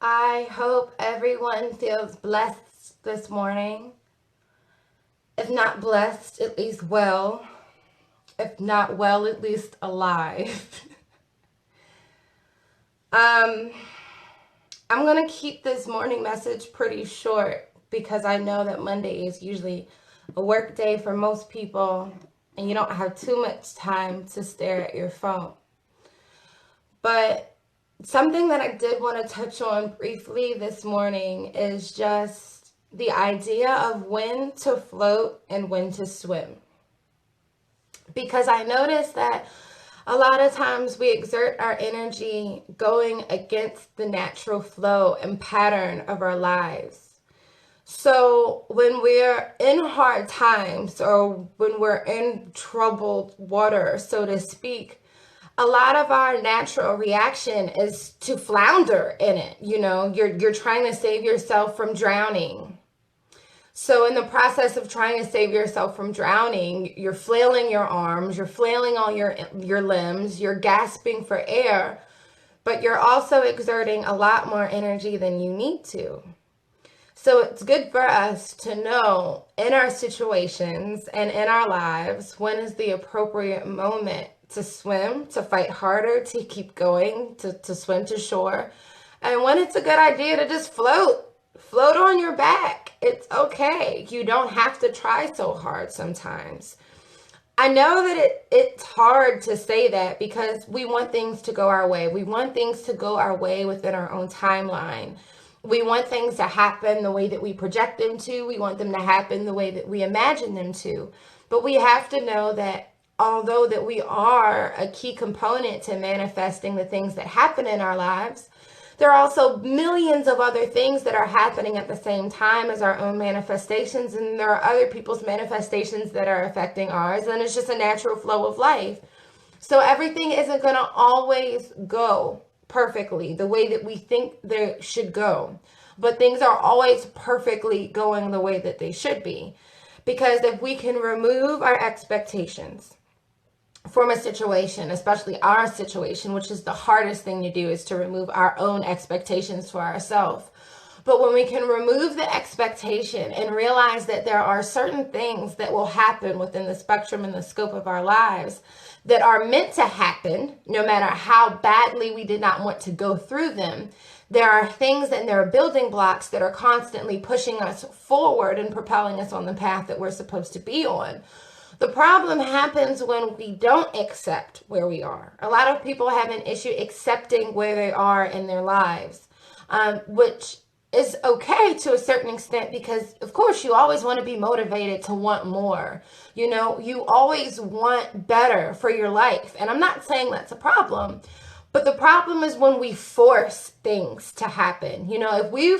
I hope everyone feels blessed this morning. If not blessed, at least well. If not well, at least alive. um, I'm going to keep this morning message pretty short because I know that Monday is usually a work day for most people and you don't have too much time to stare at your phone. But something that I did want to touch on briefly this morning is just the idea of when to float and when to swim. Because I noticed that a lot of times we exert our energy going against the natural flow and pattern of our lives. So when we're in hard times or when we're in troubled water, so to speak, a lot of our natural reaction is to flounder in it. You're trying to save yourself from drowning. So in the process of trying to save yourself from drowning, you're flailing your arms, you're flailing all your limbs, you're gasping for air, but you're also exerting a lot more energy than you need to. So it's good for us to know in our situations and in our lives when is the appropriate moment to swim, to fight harder, to keep going, to swim to shore, and when it's a good idea to just float on your back. It's okay. You don't have to try so hard sometimes. I know that it's hard to say that because we want things to go our way. We want things to go our way within our own timeline. We want things to happen the way that we project them to. We want them to happen the way that we imagine them to. But we have to know that although that we are a key component to manifesting the things that happen in our lives, there are also millions of other things that are happening at the same time as our own manifestations, and there are other people's manifestations that are affecting ours, and it's just a natural flow of life. So everything isn't going to always go perfectly the way that we think they should go, but things are always perfectly going the way that they should be. Because if we can remove our expectations from a situation, especially our situation, which is the hardest thing to do, is to remove our own expectations for ourselves. But when we can remove the expectation and realize that there are certain things that will happen within the spectrum and the scope of our lives that are meant to happen, no matter how badly we did not want to go through them, there are things and there are building blocks that are constantly pushing us forward and propelling us on the path that we're supposed to be on. The problem happens when we don't accept where we are. A lot of people have an issue accepting where they are in their lives, which is okay to a certain extent because, of course, you always want to be motivated to want more. You always want better for your life. And I'm not saying that's a problem, but the problem is when we force things to happen. If we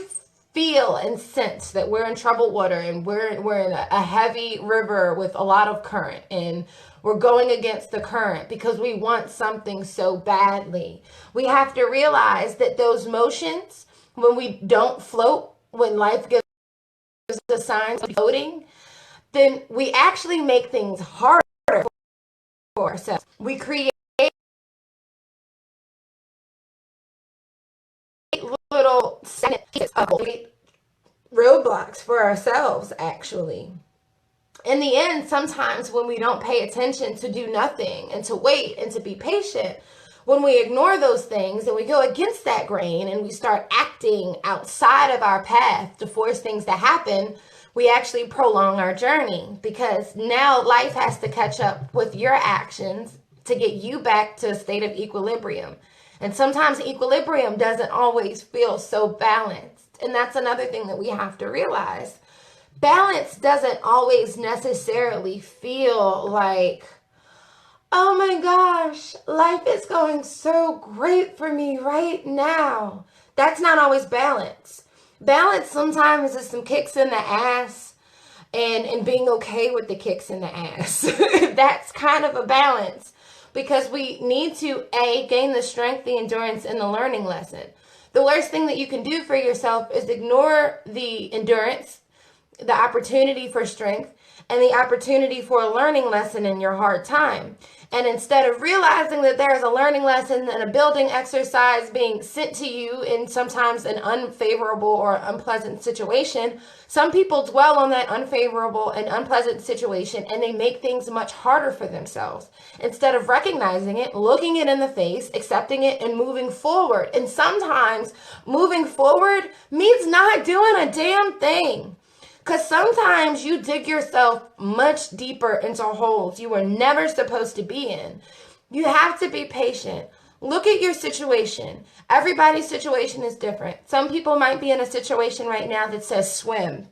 feel and sense that we're in troubled water and we're in a heavy river with a lot of current and we're going against the current because we want something so badly, we have to realize that those motions, when we don't float, when life gives us signs of floating, then we actually make things harder for ourselves. We create little roadblocks for ourselves, actually. In the end, sometimes when we don't pay attention to do nothing and to wait and to be patient, when we ignore those things and we go against that grain and we start acting outside of our path to force things to happen, we actually prolong our journey because now life has to catch up with your actions to get you back to a state of equilibrium. And sometimes equilibrium doesn't always feel so balanced. And that's another thing that we have to realize. Balance doesn't always necessarily feel like, oh my gosh, life is going so great for me right now. That's not always balance. Balance sometimes is some kicks in the ass and being okay with the kicks in the ass. That's kind of a balance. Because we need to, gain the strength, the endurance, and the learning lesson. The worst thing that you can do for yourself is ignore the endurance, the opportunity for strength, and the opportunity for a learning lesson in your hard time. And instead of realizing that there is a learning lesson and a building exercise being sent to you in sometimes an unfavorable or unpleasant situation, some people dwell on that unfavorable and unpleasant situation and they make things much harder for themselves. Instead of recognizing it, looking it in the face, accepting it, and moving forward. And sometimes moving forward means not doing a damn thing. Because sometimes you dig yourself much deeper into holes you were never supposed to be in. You have to be patient. Look at your situation. Everybody's situation is different. Some people might be in a situation right now that says swim,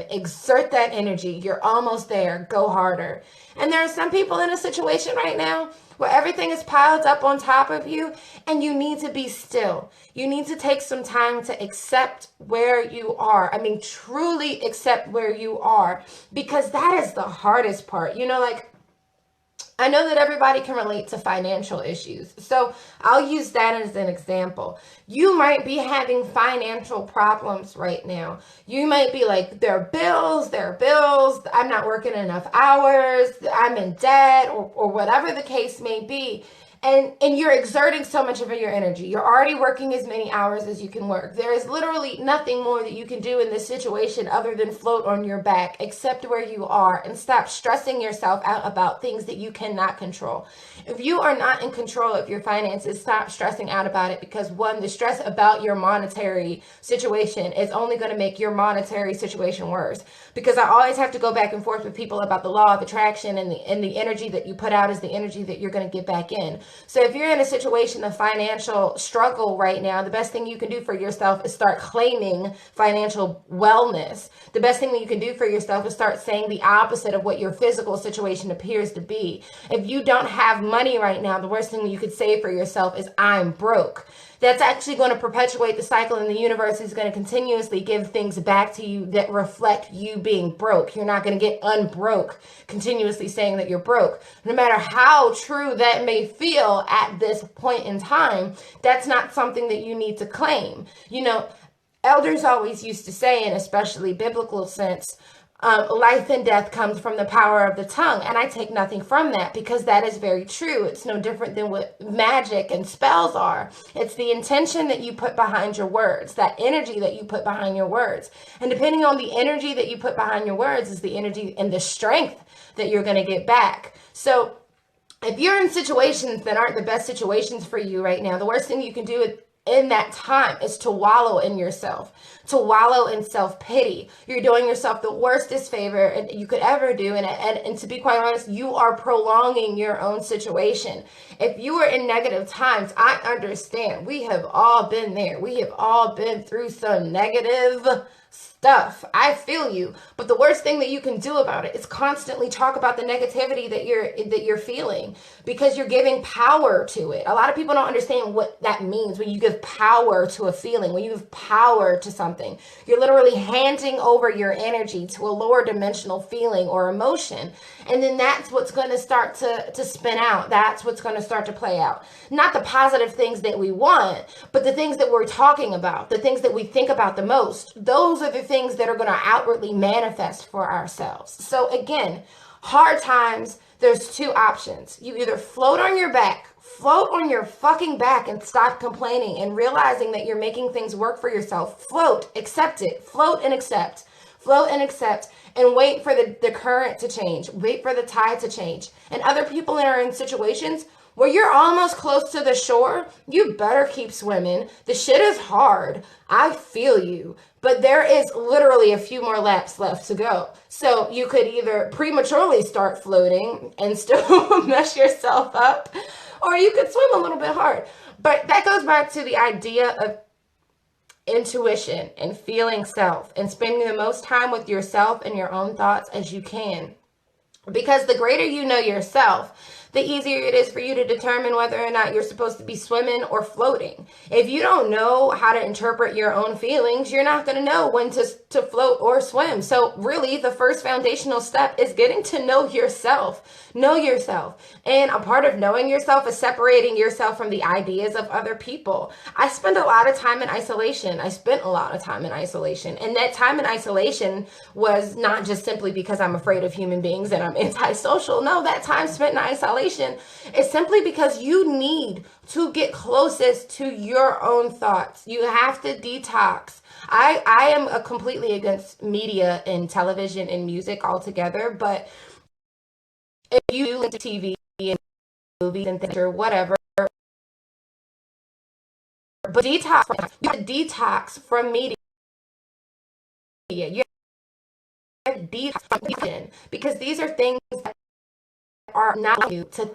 exert that energy. You're almost there. Go harder. And there are some people in a situation right now where everything is piled up on top of you and you need to be still. You need to take some time to accept where you are. I mean, truly accept where you are, because that is the hardest part. You know, like, I know that everybody can relate to financial issues. So I'll use that as an example. You might be having financial problems right now. You might be like, there are bills, I'm not working enough hours, I'm in debt, or whatever the case may be. And you're exerting so much of your energy. You're already working as many hours as you can work. There is literally nothing more that you can do in this situation other than float on your back, accept where you are, and stop stressing yourself out about things that you cannot control. If you are not in control of your finances, stop stressing out about it, because one, the stress about your monetary situation is only going to make your monetary situation worse. Because I always have to go back and forth with people about the law of attraction, and the energy that you put out is the energy that you're going to get back in. So if you're in a situation of financial struggle right now, the best thing you can do for yourself is start claiming financial wellness. The best thing that you can do for yourself is start saying the opposite of what your physical situation appears to be. If you don't have money right now, the worst thing that you could say for yourself is, I'm broke. That's actually going to perpetuate the cycle, and the universe is going to continuously give things back to you that reflect you being broke. You're not going to get unbroke continuously saying that you're broke. No matter how true that may feel at this point in time, that's not something that you need to claim. You know, elders always used to say, in especially biblical sense, life and death comes from the power of the tongue. And I take nothing from that, because that is very true. It's no different than what magic and spells are. It's the intention that you put behind your words, that energy that you put behind your words. And depending on the energy that you put behind your words is the energy and the strength that you're going to get back. So if you're in situations that aren't the best situations for you right now, the worst thing you can do in that time is to wallow in yourself, to wallow in self-pity. You're doing yourself the worst disfavor you could ever do. And to be quite honest, you are prolonging your own situation. If you are in negative times, I understand. We have all been there. We have all been through some negative stuff. I feel you. But the worst thing that you can do about it is constantly talk about the negativity that you're feeling, because you're giving power to it. A lot of people don't understand what that means when you give power to a feeling, when you give power to something. You're literally handing over your energy to a lower dimensional feeling or emotion. And then that's what's going to start to spin out. That's what's going to start to play out. Not the positive things that we want, but the things that we're talking about, the things that we think about the most. Those are the things that are going to outwardly manifest for ourselves. So again, hard times, there's two options. You either float on your back, float on your fucking back and stop complaining and realizing that you're making things work for yourself. Float, accept it, float and accept. Float and accept, and wait for the current to change. Wait for the tide to change. And other people that are in situations where you're almost close to the shore, you better keep swimming. The shit is hard. I feel you. But there is literally a few more laps left to go. So you could either prematurely start floating and still mess yourself up, or you could swim a little bit hard. But that goes back to the idea of intuition and feeling self and spending the most time with yourself and your own thoughts as you can. Because the greater you know yourself, the easier it is for you to determine whether or not you're supposed to be swimming or floating. If you don't know how to interpret your own feelings, you're not going to know when to float or swim. So really, the first foundational step is getting to know yourself. Know yourself. And a part of knowing yourself is separating yourself from the ideas of other people. I spend a lot of time in isolation. I spent a lot of time in isolation. And that time in isolation was not just simply because I'm afraid of human beings and I'm antisocial. No, that time spent in isolation is simply because you need to get closest to your own thoughts. You have to detox. I am a completely against media and television and music altogether, but if you listen to TV and movies and things or whatever, but detox, you have to detox from media. You have to detox from media because these are things that are not you to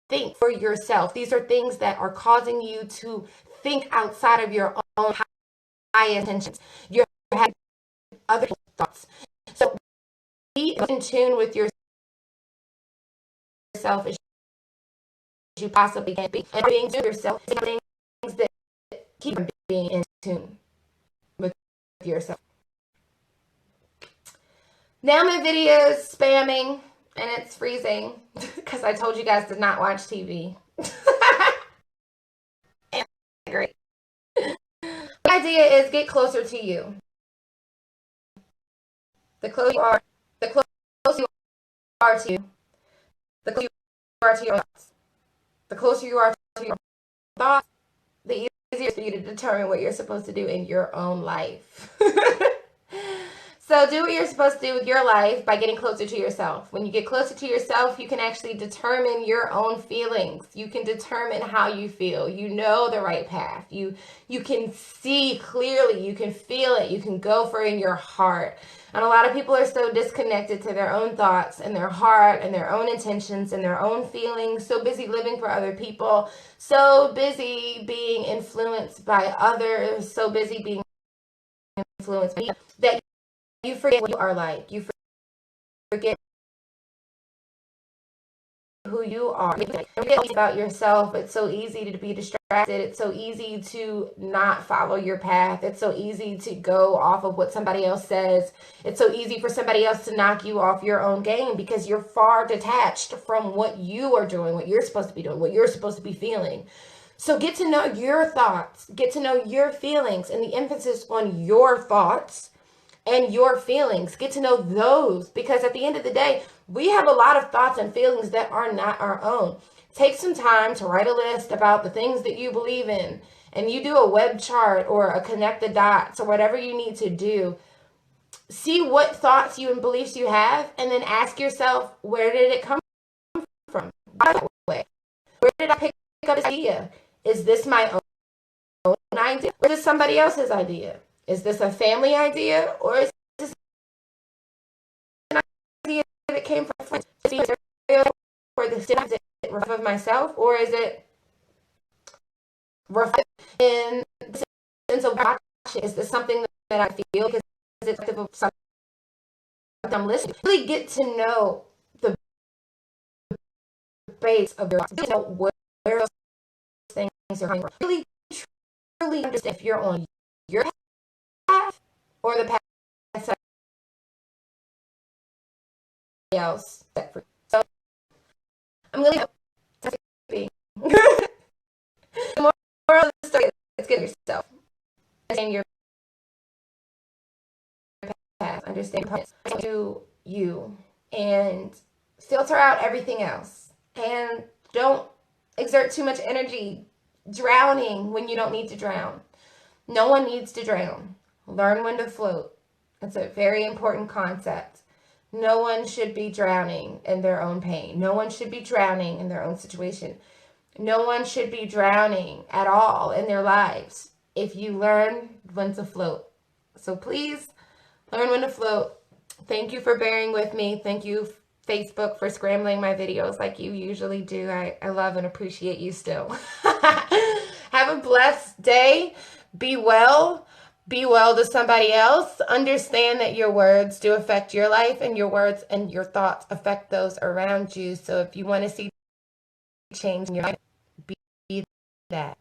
think for yourself. These are things that are causing you to think outside of your own high intentions. You're having other thoughts. So be in tune with yourself as you possibly can be. And being to yourself is things that keep you being in tune with yourself. Now my video is spamming and it's freezing because I told you guys to not watch TV. Great. The idea is get closer to you. The closer you are, the closer you are to you, the closer you are to your thoughts. The closer you are to your thoughts, the easier it is for you to determine what you're supposed to do in your own life. So do what you're supposed to do with your life by getting closer to yourself. When you get closer to yourself, you can actually determine your own feelings. You can determine how you feel. You know the right path. You can see clearly. You can feel it. You can go for it in your heart. And a lot of people are so disconnected to their own thoughts and their heart and their own intentions and their own feelings, so busy living for other people, so busy being influenced by others, so busy being influenced by that you forget what you are like. You forget who you are. You forget about yourself. It's so easy to be distracted. It's so easy to not follow your path. It's so easy to go off of what somebody else says. It's so easy for somebody else to knock you off your own game because you're far detached from what you are doing, what you're supposed to be doing, what you're supposed to be feeling. So get to know your thoughts. Get to know your feelings, and the emphasis on your thoughts and your feelings. Get to know those, because at the end of the day, we have a lot of thoughts and feelings that are not our own. Take some time to write a list about the things that you believe in, and you do a web chart or a connect the dots or whatever you need to do. See what thoughts you and beliefs you have, and then ask yourself, where did it come from? By the way, where did I pick up this idea? Is this my own idea, or is this somebody else's idea? Is this a family idea, or is this an idea that came from friends? Or the steps of myself, or is it reflected in the sense of watching? Is this something that I feel because it's something I'm listening to? Really get to know the base of your life. Get to know where those things are coming from. Really, truly understand if you're on your path or the path somebody else set for you. So I'm going to be the moral of the story is get yourself. Understand your path. Understand to you, and filter out everything else. And don't exert too much energy drowning when you don't need to drown. No one needs to drown. Learn when to float. It's a very important concept. No one should be drowning in their own pain. No one should be drowning in their own situation. No one should be drowning at all in their lives if you learn when to float. So please learn when to float. Thank you for bearing with me. Thank you, Facebook, for scrambling my videos like you usually do. I love and appreciate you still. Have a blessed day. Be well. Be well to somebody else. Understand that your words do affect your life, and your words and your thoughts affect those around you. So if you want to see change in your life, be that.